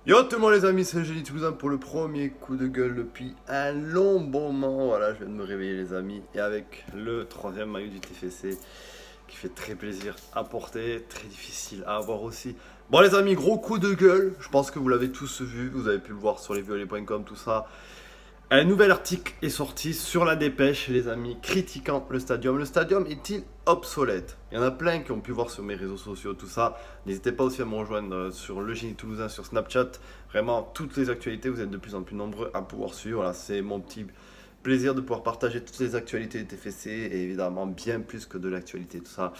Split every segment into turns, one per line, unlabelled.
Yo tout le monde les amis, c'est le Génie Toulousain pour le premier coup de gueule depuis un long moment. Voilà, je viens de me réveiller les amis. Et avec le troisième maillot du TFC qui fait très plaisir à porter, très difficile à avoir aussi. Bon les amis, gros coup de gueule. Je pense que vous l'avez tous vu, vous avez pu le voir sur lesviolets.com, tout ça. Un nouvel article est sorti sur la dépêche, les amis, critiquant le stadium. Le stadium est-il obsolète? Il y en a plein qui ont pu voir sur mes réseaux sociaux, tout ça. N'hésitez pas aussi à me rejoindre sur le Génie Toulousain sur Snapchat. Vraiment, toutes les actualités, vous êtes de plus en plus nombreux à pouvoir suivre. Voilà, c'est mon petit plaisir de pouvoir partager toutes les actualités du TFC et évidemment bien plus que de l'actualité, tout ça.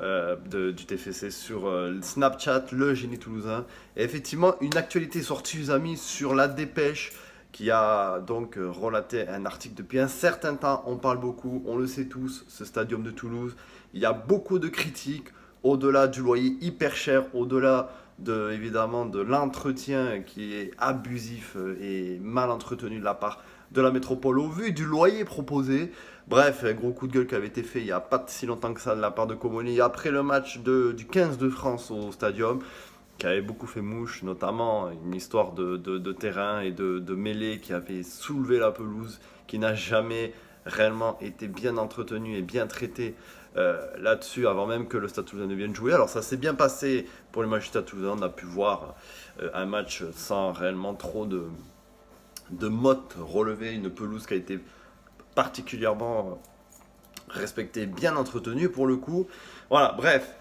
Du TFC sur Snapchat, le Génie Toulousain. Et effectivement, une actualité est sortie, les amis, sur la dépêche qui a donc relaté un article depuis un certain temps. On parle beaucoup, on le sait tous, ce stadium de Toulouse. Il y a beaucoup de critiques, au-delà du loyer hyper cher, au-delà évidemment de l'entretien qui est abusif et mal entretenu de la part de la métropole au vu du loyer proposé. Bref, un gros coup de gueule qui avait été fait il n'y a pas si longtemps que ça de la part de Comoni après le match du 15 de France au stadium qui avait beaucoup fait mouche, notamment une histoire de terrain et de mêlée qui avait soulevé la pelouse, qui n'a jamais réellement été bien entretenu et bien traité là-dessus avant même que le Stade Toulousain ne vienne jouer. Alors ça s'est bien passé pour les matchs du Stade Toulousain, on a pu voir un match sans réellement trop de mottes relevées, une pelouse qui a été particulièrement respectée, bien entretenue pour le coup. Voilà, bref.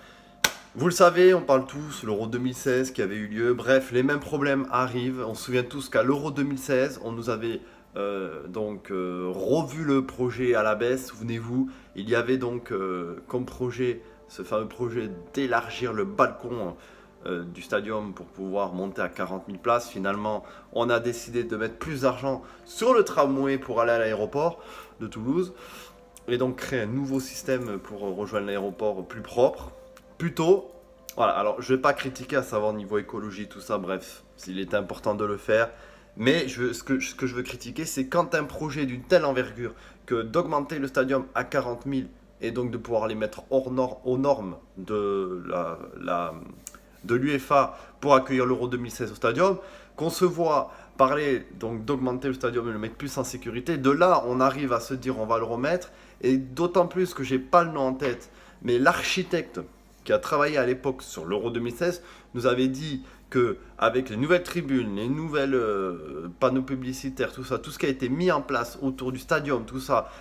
Vous le savez, on parle tous, l'Euro 2016 qui avait eu lieu. Bref, les mêmes problèmes arrivent. On se souvient tous qu'à l'Euro 2016, on nous avait revu le projet à la baisse. Souvenez-vous, il y avait donc comme projet, ce fameux projet d'élargir le balcon du stadium pour pouvoir monter à 40 000 places. Finalement, on a décidé de mettre plus d'argent sur le tramway pour aller à l'aéroport de Toulouse et donc créer un nouveau système pour rejoindre l'aéroport plus propre. Plutôt, voilà, alors je vais pas critiquer à savoir niveau écologie, tout ça, bref, s'il est important de le faire, mais ce que je veux critiquer, c'est quand un projet d'une telle envergure que d'augmenter le stadium à 40 000 et donc de pouvoir les mettre aux normes de l'UEFA pour accueillir l'Euro 2016 au stadium, qu'on se voit parler donc d'augmenter le stadium et le mettre plus en sécurité, de là on arrive à se dire on va le remettre, et d'autant plus que j'ai pas le nom en tête, mais l'architecte qui a travaillé à l'époque sur l'Euro 2016, nous avait dit que avec les nouvelles tribunes, les nouvelles panneaux publicitaires, tout ça, tout ce qui a été mis en place autour du stadium, tout ça,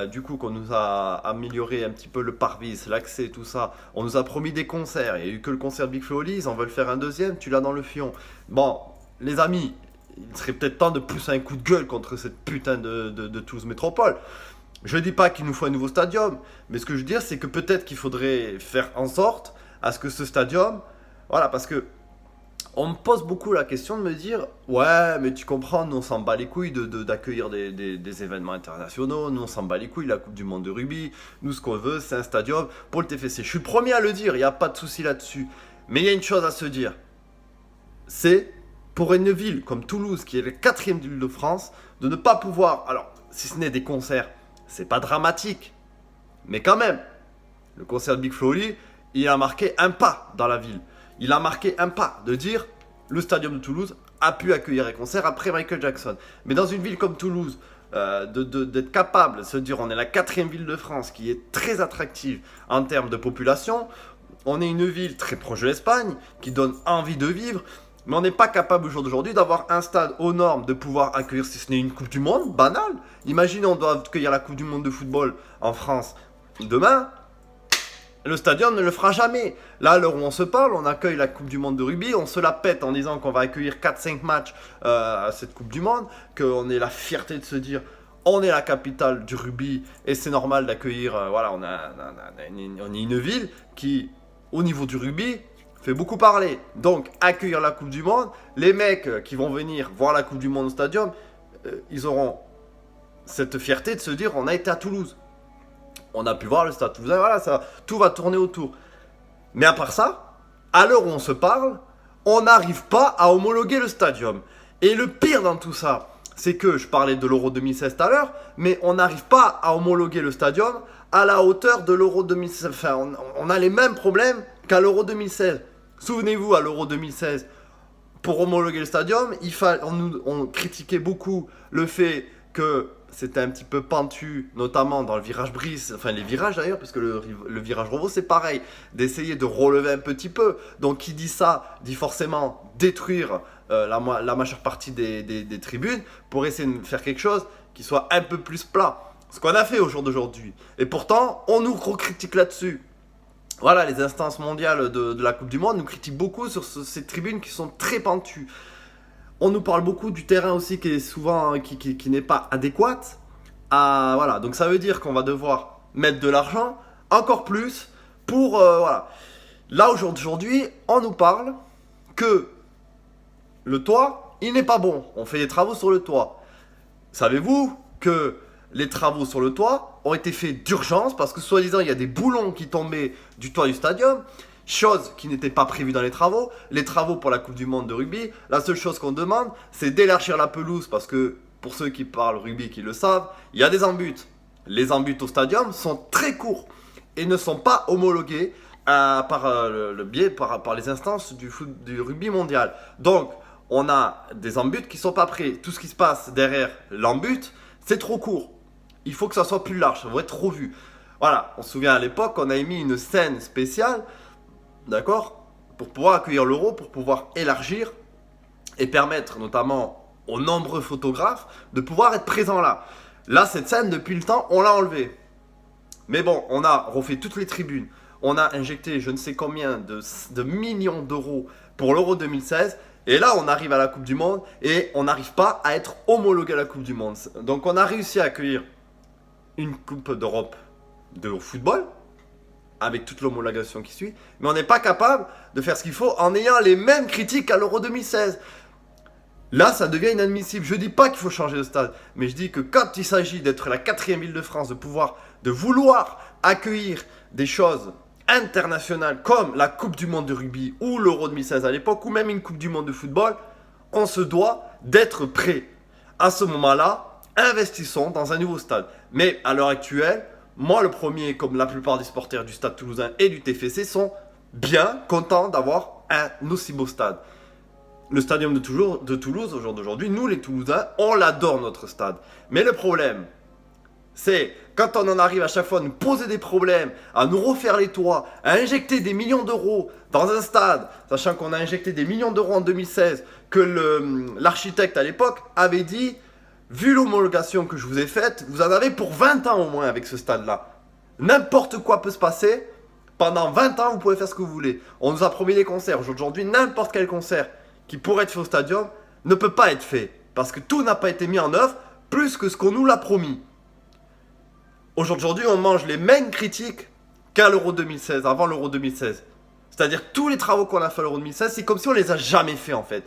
du coup qu'on nous a amélioré un petit peu le parvis, l'accès, tout ça, on nous a promis des concerts, il n'y a eu que le concert Big Flo Oli, ils en veulent faire un deuxième, tu l'as dans le fion. Bon, les amis, il serait peut-être temps de pousser un coup de gueule contre cette putain de Toulouse Métropole. Je ne dis pas qu'il nous faut un nouveau stadium, mais ce que je veux dire, c'est que peut-être qu'il faudrait faire en sorte à ce que ce stadium, voilà, parce que on me pose beaucoup la question de me dire, ouais, mais tu comprends, nous on s'en bat les couilles d'accueillir des événements internationaux, nous on s'en bat les couilles, la Coupe du Monde de rugby, nous ce qu'on veut, c'est un stadium pour le TFC. Je suis le premier à le dire, il n'y a pas de souci là-dessus. Mais il y a une chose à se dire, c'est pour une ville comme Toulouse, qui est la quatrième ville de France, de ne pas pouvoir, alors si ce n'est des concerts, c'est pas dramatique, mais quand même, le concert de Big Flo Oli, il a marqué un pas dans la ville. Il a marqué un pas de dire le stadium de Toulouse a pu accueillir un concert après Michael Jackson. Mais dans une ville comme Toulouse, d'être capable de se dire on est la quatrième ville de France qui est très attractive en termes de population, on est une ville très proche de l'Espagne qui donne envie de vivre. Mais on n'est pas capable au jour d'aujourd'hui d'avoir un stade aux normes, de pouvoir accueillir, si ce n'est une Coupe du Monde, banal. Imaginez, on doit accueillir la Coupe du Monde de football en France demain. Le stadium ne le fera jamais. Là, à l'heure où on se parle, on accueille la Coupe du Monde de rugby, on se la pète en disant qu'on va accueillir 4-5 matchs à cette Coupe du Monde, qu'on ait la fierté de se dire on est la capitale du rugby et c'est normal d'accueillir. Voilà, on est une ville qui, au niveau du rugby, fait beaucoup parler. Donc, accueillir la Coupe du Monde, les mecs qui vont venir voir la Coupe du Monde au stadium, ils auront cette fierté de se dire on a été à Toulouse. On a pu voir le stade Toulousain, voilà, ça, tout va tourner autour. Mais à part ça, à l'heure où on se parle, on n'arrive pas à homologuer le stadium. Et le pire dans tout ça, c'est que je parlais de l'Euro 2016 tout à l'heure, mais on n'arrive pas à homologuer le stadium à la hauteur de l'Euro 2016. Enfin, on a les mêmes problèmes qu'à l'Euro 2016. Souvenez-vous, à l'Euro 2016, pour homologuer le stadium, on critiquait beaucoup le fait que c'était un petit peu pentu, notamment dans le virage Brice, enfin les virages d'ailleurs, parce que le virage Revaux c'est pareil, d'essayer de relever un petit peu. Donc qui dit ça, dit forcément détruire la majeure partie des tribunes pour essayer de faire quelque chose qui soit un peu plus plat. Ce qu'on a fait au jour d'aujourd'hui. Et pourtant, on nous critique là-dessus. Voilà, les instances mondiales de la Coupe du Monde nous critiquent beaucoup sur ces tribunes qui sont très pentues. On nous parle beaucoup du terrain aussi qui est souvent qui n'est pas adéquat. Voilà, donc ça veut dire qu'on va devoir mettre de l'argent, encore plus, pour voilà. Là aujourd'hui, on nous parle que le toit, il n'est pas bon. On fait des travaux sur le toit. Savez-vous que les travaux sur le toit ont été faits d'urgence parce que soi-disant il y a des boulons qui tombaient du toit du stadium, chose qui n'était pas prévue dans les travaux. Les travaux pour la Coupe du Monde de rugby, la seule chose qu'on demande, c'est d'élargir la pelouse parce que pour ceux qui parlent rugby qui le savent, il y a des embûts. Les embûts au stadium sont très courts et ne sont pas homologués par les instances du rugby mondial. Donc on a des embûts qui sont pas prêts. Tout ce qui se passe derrière l'embut, c'est trop court. Il faut que ça soit plus large, ça doit être revu. Voilà, on se souvient à l'époque, on a émis une scène spéciale, d'accord, pour pouvoir accueillir l'Euro, pour pouvoir élargir et permettre notamment aux nombreux photographes de pouvoir être présents là. Là, cette scène, depuis le temps, on l'a enlevée. Mais bon, on a refait toutes les tribunes. On a injecté je ne sais combien de millions d'euros pour l'Euro 2016. Et là, on arrive à la Coupe du Monde et on n'arrive pas à être homologué à la Coupe du Monde. Donc, on a réussi à accueillir une Coupe d'Europe de football avec toute l'homologation qui suit, mais on n'est pas capable de faire ce qu'il faut en ayant les mêmes critiques qu'à l'Euro 2016. Là, ça devient inadmissible. Je ne dis pas qu'il faut changer de stade, mais je dis que quand il s'agit d'être la 4e ville de France, de vouloir accueillir des choses internationales comme la Coupe du Monde de rugby ou l'Euro 2016 à l'époque, ou même une Coupe du Monde de football, on se doit d'être prêt. À ce moment-là, investissons dans un nouveau stade. Mais à l'heure actuelle, moi le premier, comme la plupart des supporters du Stade Toulousain et du TFC, sont bien contents d'avoir un aussi beau stade. Le Stadium de Toulouse, au jour d'aujourd'hui, nous les Toulousains, on l'adore notre stade. Mais le problème, c'est quand on en arrive à chaque fois à nous poser des problèmes, à nous refaire les toits, à injecter des millions d'euros dans un stade, sachant qu'on a injecté des millions d'euros en 2016, que l'architecte à l'époque avait dit, vu l'homologation que je vous ai faite, vous en avez pour 20 ans au moins avec ce stade-là. N'importe quoi peut se passer, pendant 20 ans vous pouvez faire ce que vous voulez. On nous a promis des concerts, aujourd'hui n'importe quel concert qui pourrait être fait au stadium ne peut pas être fait, parce que tout n'a pas été mis en œuvre, plus que ce qu'on nous l'a promis. Aujourd'hui, on mange les mêmes critiques qu'à l'Euro 2016, avant l'Euro 2016. C'est-à-dire tous les travaux qu'on a fait à l'Euro 2016, c'est comme si on les a jamais fait en fait.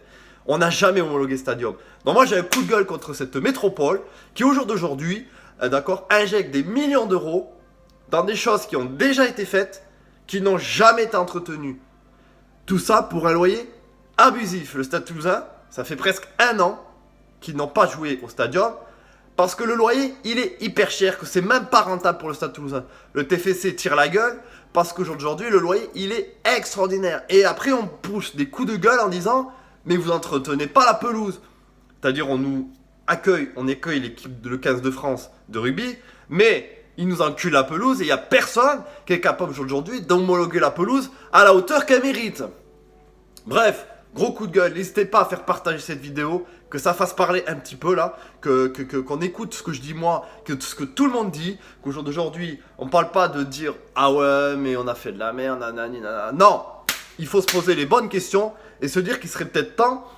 On n'a jamais homologué Stadium. Donc moi j'ai un coup de gueule contre cette métropole qui au jour d'aujourd'hui, d'accord, injecte des millions d'euros dans des choses qui ont déjà été faites, qui n'ont jamais été entretenues. Tout ça pour un loyer abusif. Le Stade Toulousain, ça fait presque 1 an qu'ils n'ont pas joué au Stadium parce que le loyer, il est hyper cher, que c'est même pas rentable pour le Stade Toulousain. Le TFC tire la gueule parce qu'aujourd'hui, le loyer, il est extraordinaire. Et après, on pousse des coups de gueule en disant « Mais vous entretenez pas la pelouse ». C'est-à-dire, on accueille l'équipe de le 15 de France de rugby, mais ils nous enculent la pelouse et il n'y a personne qui est capable aujourd'hui d'homologuer la pelouse à la hauteur qu'elle mérite. Bref, gros coup de gueule, n'hésitez pas à faire partager cette vidéo, que ça fasse parler un petit peu là, qu'on écoute ce que je dis moi, ce que tout le monde dit, qu'au jour d'aujourd'hui, on ne parle pas de dire « Ah ouais, mais on a fait de la merde, nanani, nanana ». Non, il faut se poser les bonnes questions et se dire qu'il serait peut-être temps,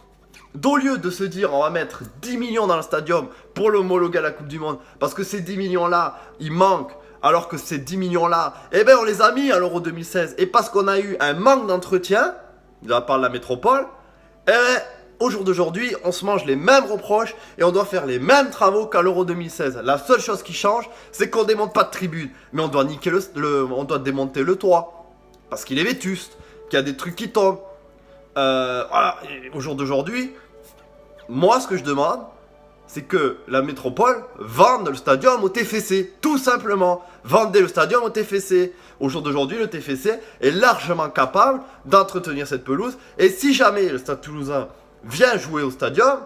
d'au lieu de se dire on va mettre 10 millions dans le stadium pour l'homologuer à la Coupe du Monde, parce que ces 10 millions-là, ils manquent, alors que ces 10 millions-là, eh ben on les a mis à l'Euro 2016, et parce qu'on a eu un manque d'entretien, de la part de la métropole, eh ben, au jour d'aujourd'hui, on se mange les mêmes reproches et on doit faire les mêmes travaux qu'à l'Euro 2016. La seule chose qui change, c'est qu'on démonte pas de tribune, mais on doit niquer on doit démonter le toit parce qu'il est vétuste, qu'il y a des trucs qui tombent. Voilà. Et au jour d'aujourd'hui, moi, ce que je demande, c'est que la métropole vende le stadium au TFC, tout simplement. Vendez le stadium au TFC. Au jour d'aujourd'hui, le TFC est largement capable d'entretenir cette pelouse. Et si jamais le Stade Toulousain vient jouer au stadium,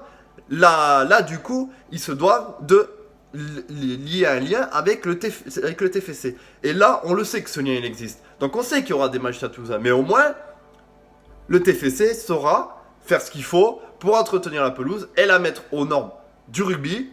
là du coup, ils se doivent de lier un lien avec le TFC. Et là, on le sait que ce lien il existe. Donc on sait qu'il y aura des matchs à Toulouse, mais au moins, le TFC saura faire ce qu'il faut pour entretenir la pelouse et la mettre aux normes du rugby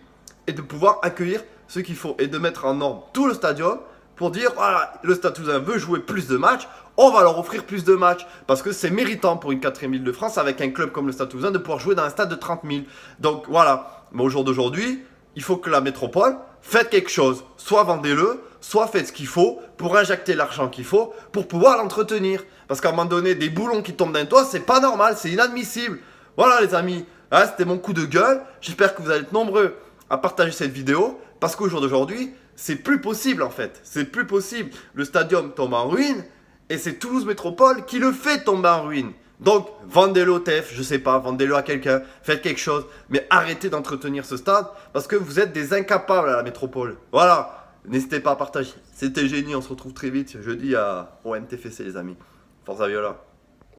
et de pouvoir accueillir ce qu'il faut et de mettre en norme tout le stadium pour dire voilà, le Stade Toulousain veut jouer plus de matchs, on va leur offrir plus de matchs parce que c'est méritant pour une 4e ville de France avec un club comme le Stade Toulousain de pouvoir jouer dans un stade de 30 000. Donc voilà, mais au jour d'aujourd'hui, il faut que la métropole fasse quelque chose, soit vendez-le, soit faites ce qu'il faut pour injecter l'argent qu'il faut pour pouvoir l'entretenir. Parce qu'à un moment donné, des boulons qui tombent d'un toit, c'est pas normal, c'est inadmissible. Voilà les amis, hein, c'était mon coup de gueule. J'espère que vous allez être nombreux à partager cette vidéo. Parce qu'au jour d'aujourd'hui, c'est plus possible en fait. C'est plus possible. Le stadium tombe en ruine et c'est Toulouse Métropole qui le fait tomber en ruine. Donc, vendez-le au TEF, je sais pas, vendez-le à quelqu'un, faites quelque chose. Mais arrêtez d'entretenir ce stade parce que vous êtes des incapables à la métropole. Voilà, n'hésitez pas à partager. C'était génial, on se retrouve très vite jeudi au MTFC les amis. Forza Viola.